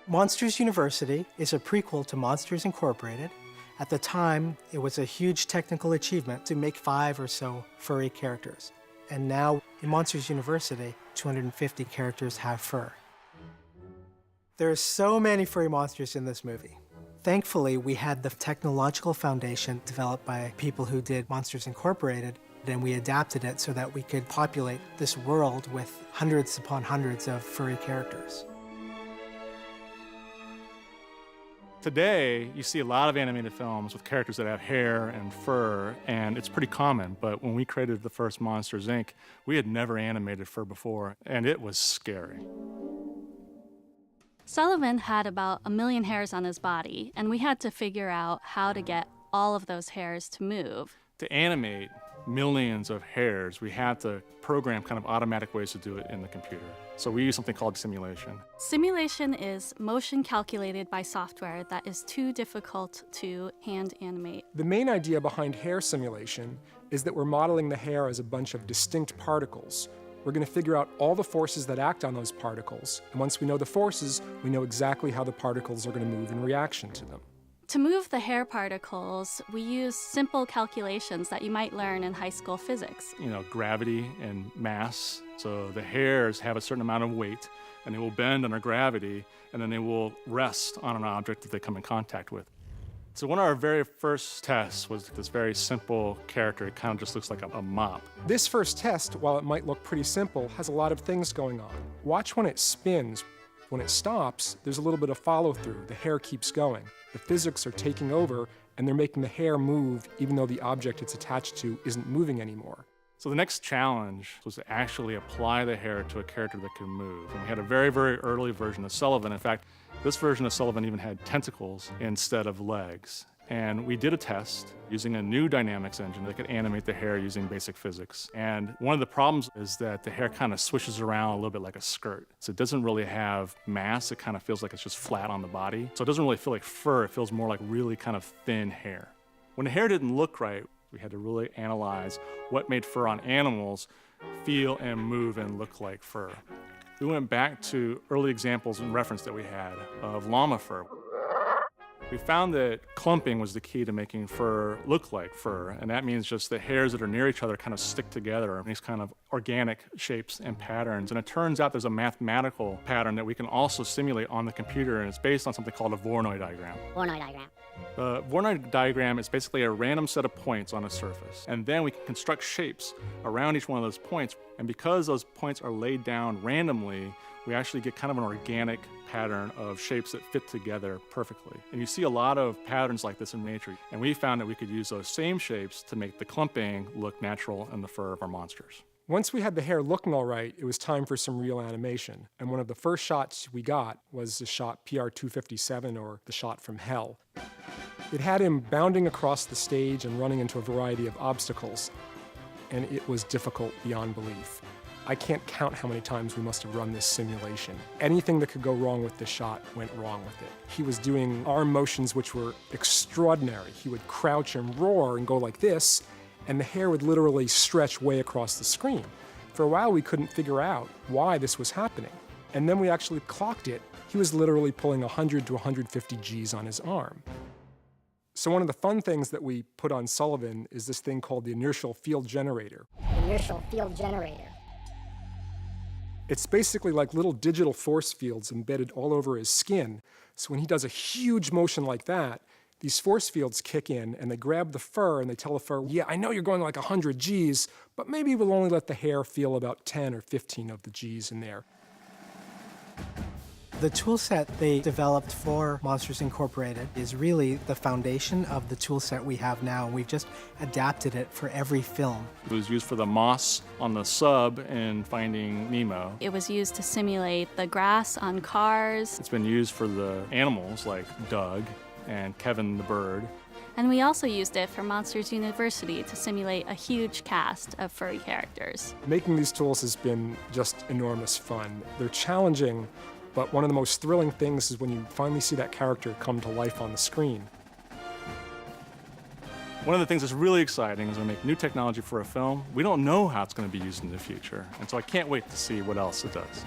Monsters University is a prequel to Monsters Incorporated. At the time, it was a huge technical achievement to make 5 or so furry characters. And now, in Monsters University, 250 characters have fur. There are so many furry monsters in this movie. Thankfully, we had the technological foundation developed by people who did Monsters Incorporated, and we adapted it so that we could populate this world with hundreds upon hundreds of furry characters. Today, you see a lot of animated films with characters that have hair and fur, and it's pretty common. But when we created the first Monsters, Inc., we had never animated fur before, and it was scary. Sullivan had about 1 million hairs on his body, and we had to figure out how to get all of those hairs to move. To animate millions of hairs, we had to program kind of automatic ways to do it in the computer. So we use something called simulation. Simulation is motion calculated by software that is too difficult to hand animate. The main idea behind hair simulation is that we're modeling the hair as a bunch of distinct particles. We're going to figure out all the forces that act on those particles, and once we know the forces, we know exactly how the particles are going to move in reaction to them. To move the hair particles, we use simple calculations that you might learn in high school physics. You know, gravity and mass. So the hairs have a certain amount of weight, and they will bend under gravity, and then they will rest on an object that they come in contact with. So one of our very first tests was this very simple character. It kind of just looks like a mop. This first test, while it might look pretty simple, has a lot of things going on. Watch when it spins. When it stops, there's a little bit of follow-through. The hair keeps going. The physics are taking over, and they're making the hair move even though the object it's attached to isn't moving anymore. So the next challenge was to actually apply the hair to a character that could move. And we had a very, very early version of Sullivan. In fact, this version of Sullivan even had tentacles instead of legs. And we did a test using a new dynamics engine that could animate the hair using basic physics. And one of the problems is that the hair kind of swishes around a little bit like a skirt. So it doesn't really have mass. It kind of feels like it's just flat on the body. So it doesn't really feel like fur. It feels more like really kind of thin hair. When the hair didn't look right, we had to really analyze what made fur on animals feel and move and look like fur. We went back to early examples and reference that we had of llama fur. We found that clumping was the key to making fur look like fur, and that means just the hairs that are near each other kind of stick together in these kind of organic shapes and patterns. And it turns out there's a mathematical pattern that we can also simulate on the computer, and it's based on something called a Voronoi diagram. Voronoi diagram. The Voronoi diagram is basically a random set of points on a surface, and then we can construct shapes around each one of those points. And because those points are laid down randomly, we actually get kind of an organic pattern of shapes that fit together perfectly. And you see a lot of patterns like this in nature. And we found that we could use those same shapes to make the clumping look natural in the fur of our monsters. Once we had the hair looking all right, it was time for some real animation. And one of the first shots we got was the shot PR-257, or the shot from hell. It had him bounding across the stage and running into a variety of obstacles. And it was difficult beyond belief. I can't count how many times we must have run this simulation. Anything that could go wrong with this shot went wrong with it. He was doing arm motions which were extraordinary. He would crouch and roar and go like this, and the hair would literally stretch way across the screen. For a while, we couldn't figure out why this was happening. And then we actually clocked it. He was literally pulling 100 to 150 Gs on his arm. So one of the fun things that we put on Sullivan is this thing called the inertial field generator. Inertial field generator. It's basically like little digital force fields embedded all over his skin. So when he does a huge motion like that, these force fields kick in and they grab the fur and they tell the fur, yeah, I know you're going like 100 Gs, but maybe we'll only let the hair feel about 10 or 15 of the Gs in there. The toolset they developed for Monsters Incorporated is really the foundation of the toolset we have now. We've just adapted it for every film. It was used for the moss on the sub in Finding Nemo. It was used to simulate the grass on cars. It's been used for the animals like Doug and Kevin the bird. And we also used it for Monsters University to simulate a huge cast of furry characters. Making these tools has been just enormous fun. They're challenging, but one of the most thrilling things is when you finally see that character come to life on the screen. One of the things that's really exciting is when we make new technology for a film, we don't know how it's going to be used in the future. And so I can't wait to see what else it does.